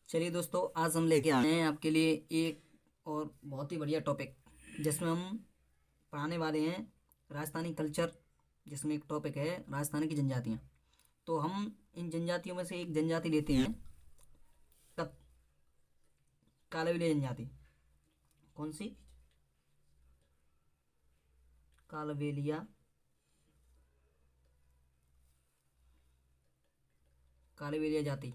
चलिए दोस्तों, आज हम लेके आए हैं आपके लिए एक और बहुत ही बढ़िया टॉपिक, जिसमें हम पढ़ाने वाले हैं राजस्थानी कल्चर। जिसमें एक टॉपिक है राजस्थान की जनजातियाँ। तो हम इन जनजातियों में से एक जनजाति लेते हैं, कत कालबेलिया जनजाति। कौन सी? कालबेलिया कालबेलिया जाति,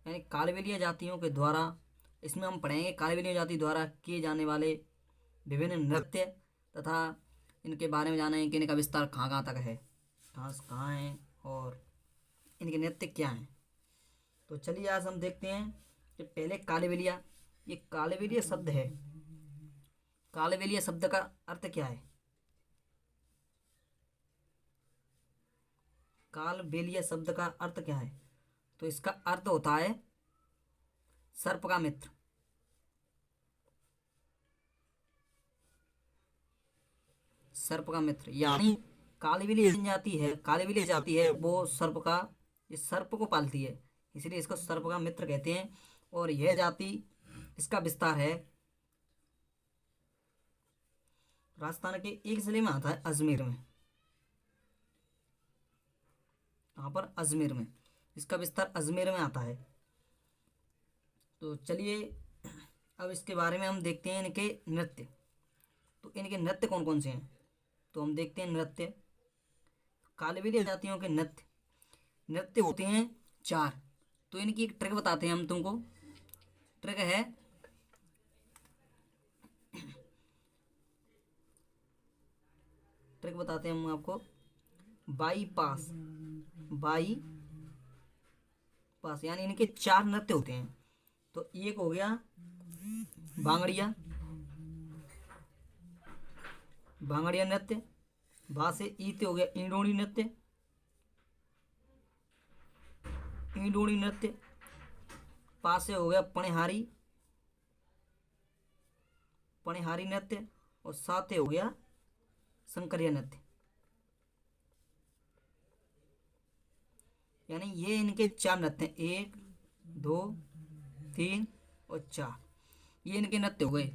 यानी कालबेलिया जातियों के द्वारा, इसमें हम पढ़ेंगे कालबेलिया जाति द्वारा किए जाने वाले विभिन्न नृत्य तथा इनके बारे में जानें कि इनका विस्तार कहाँ कहाँ तक है, कहाँ से कहाँ है और इनके नृत्य क्या हैं। तो चलिए आज हम देखते हैं कि पहले कालबेलिया, ये कालबेलिया शब्द है। कालबेलिया शब्द का अर्थ क्या है? कालबेलिया शब्द का अर्थ क्या है? तो इसका अर्थ होता है सर्प का मित्र। सर्प का मित्र यानी कालबेलिया जनजाति है, कालबेलिया जाति है, वो सर्प का, इस सर्प को पालती है, इसलिए इसको सर्प का मित्र कहते हैं। और यह जाति, इसका विस्तार है राजस्थान के एक जिले में आता है, अजमेर में। यहाँ पर अजमेर में इसका विस्तार अजमेर में आता है। तो चलिए अब इसके बारे में हम देखते हैं इनके नृत्य। तो इनके नृत्य कौन कौन से हैं? तो हम देखते हैं नृत्य। कालबेलिया जातियों के नृत्य नृत्य होते हैं 4। तो इनकी एक ट्रिक बताते हैं हम तुमको। ट्रिक है, ट्रिक बताते हैं हम आपको। बाई पास, बाई पास, यानी इनके 4 नृत्य होते हैं। तो एक हो गया बांगड़िया, बांगड़िया नृत्य। बा से ईते हो गया इंडोनी नृत्य, इंडोनी नृत्य। पा से हो गया पणिहारी, पणिहारी नृत्य। और साथे हो गया शंकरिया नृत्य। यानी ये इनके 4 नृत्य हैं, 1 2 3 और 4। ये इनके नृत्य हो गए।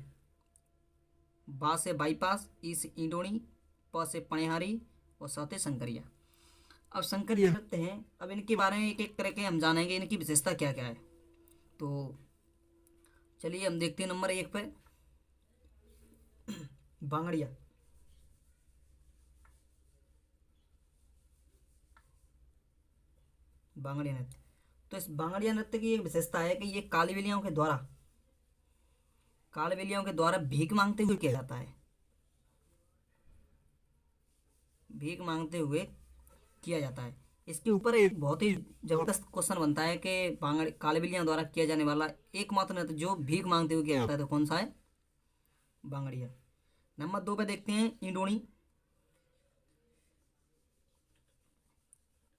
बा से बाईपास, ई से इंडोनी, प से पणिहारी और साथे शंकरिया। अब शंकरिया नृत्य हैं, अब इनके बारे में एक एक करके हम जानेंगे इनकी विशेषता क्या क्या है। तो चलिए हम देखते हैं नंबर 1 पे बांगड़िया। बांगड़िया नृत्य, तो इस बांगड़िया नृत्य की एक विशेषता है कि ये कालबेलियाओं के द्वारा भीख मांगते हुए किया जाता है। भीख मांगते हुए किया जाता है। इसके ऊपर एक बहुत ही जबरदस्त क्वेश्चन बनता है कि कालबेलियाओं द्वारा किया जाने वाला एकमात्र नृत्य जो भीख मांगते हुए किया जाता है तो कौन सा है? बांगड़िया। नंबर 2 पे देखते हैं इंडोनी।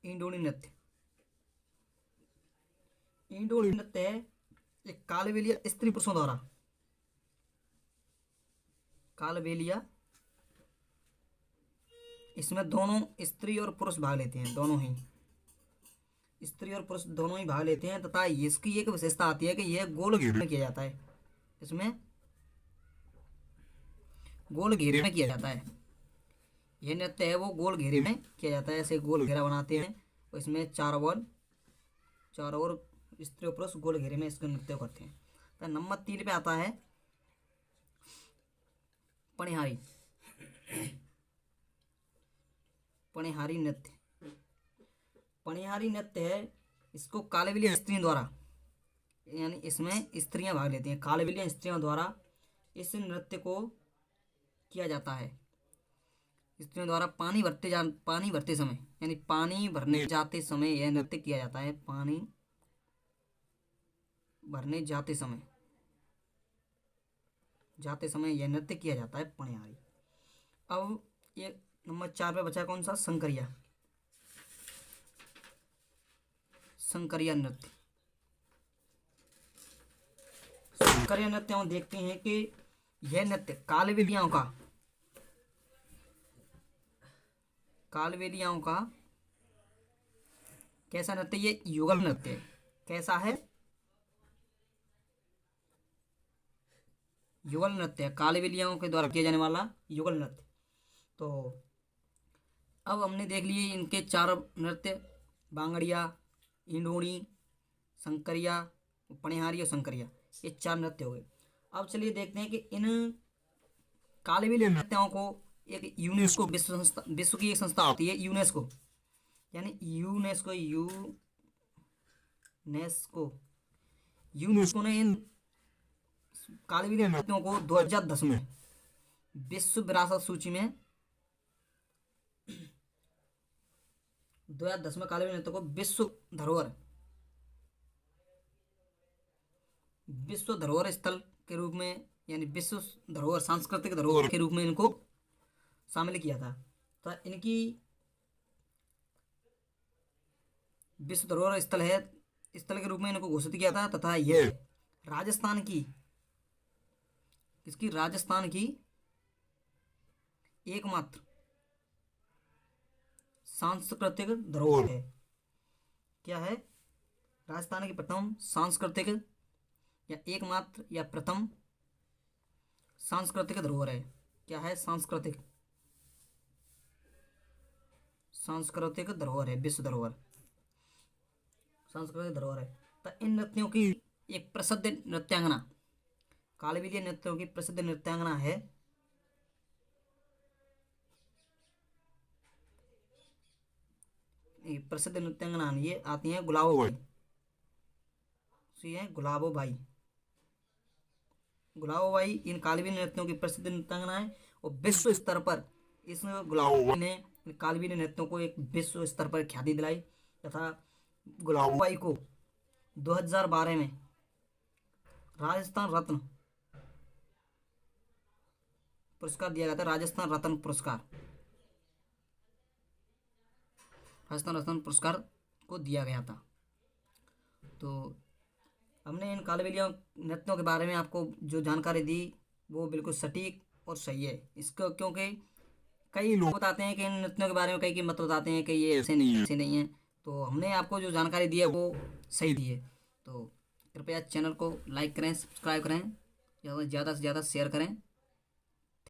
इंडोनी नृत्य, इंडोनी नृत्य है एक कालबेलिया स्त्री पुरुषों द्वारा, कालबेलिया, इसमें दोनों स्त्री और पुरुष भाग लेते हैं, दोनों ही स्त्री और पुरुष दोनों ही भाग लेते हैं। तथा इसकी एक विशेषता आती है कि यह गोल घेरे में किया जाता है। इसमें गोल घेरे में किया जाता है। यह नृत्य है वो गोल घेरे में किया जाता है, ऐसे गोल घेरा बनाते हैं और इसमें चारों ओर स्त्री और पुरुष गोल घेरे में इसका नृत्य करते हैं। तो नंबर 3 पे आता है पणिहारी। पणिहारी नृत्य, पणिहारी नृत्य है, इसको कालबेलिया स्त्रियों द्वारा, यानी इसमें स्त्रियां भाग लेती हैं, कालबेलिया स्त्रियों द्वारा इस नृत्य को किया जाता है। स्त्रियों द्वारा पानी भरते समय, यानी पानी भरने जाते समय यह नृत्य किया जाता है। पानी भरने जाते समय यह नृत्य किया जाता है, पणिहारी। अब ये नंबर 4 पे बचा कौन सा? शंकरिया। शंकरिया नृत्य, शंकरिया नृत्य हम देखते हैं कि यह नृत्य कालबेलियाओं का कैसा नृत्य? ये युगल नृत्य है। कैसा है? युगल नृत्य है, कालबेलियाओं के द्वारा किया जाने वाला युगल नृत्य। तो अब हमने देख लिए इनके 4 नृत्य, बांगड़िया, इंडोनी, शंकरिया, पणिहारी और शंकरिया, ये 4 नृत्य हो गए। अब चलिए देखते हैं कि इन कालबेलिया नृत्यों को एक यूनेस्को विश्व की एक संस्था होती है यूनेस्को, यानी यूनेस्को ने इन कालबेलिया नृत्यों को 2010 में विश्व विरासत सूची में 2010 में कालबेलिया नृत्य को विश्व धरोहर स्थल के रूप में, यानी विश्व धरोहर, सांस्कृतिक धरोहर के रूप में इनको शामिल किया था। तो इनकी विश्व धरोहर स्थल के रूप में इनको घोषित किया था, तथा यह राजस्थान की एकमात्र सांस्कृतिक धरोहर है। क्या है? राजस्थान की प्रथम सांस्कृतिक या एकमात्र या प्रथम सांस्कृतिक धरोहर है। क्या है? सांस्कृतिक धरोहर है, विश्व धरोहर, सांस्कृतिक धरोहर है। तो इन नृत्यों की एक प्रसिद्ध नृत्यांगना, कालबेलिया नृत्यों की प्रसिद्ध नृत्यांगना है ये आती हैं गुलाबो बाई। इन कालबेलिया नृत्यों की प्रसिद्ध नृत्यांगना है और विश्व स्तर पर इस गुलाबो बाई ने कालबेलिया नृत्यों को एक विश्व स्तर पर ख्याति दिलाई, तथा गुलाबो बाई को 2012 में राजस्थान रत्न पुरस्कार दिया गया था। राजस्थान रत्न पुरस्कार को दिया गया था। तो हमने इन कालबेलिया नृत्यों के बारे में आपको जो जानकारी दी वो बिल्कुल सटीक और सही है। इसको क्योंकि कई लोग बताते हैं कि इन नृत्यों के बारे में कई मत बताते हैं कि ये ऐसे नहीं है, तो हमने आपको जो जानकारी दी है वो सही दी है। तो कृपया चैनल को लाइक करें, सब्सक्राइब करें, ज़्यादा से ज़्यादा शेयर करें।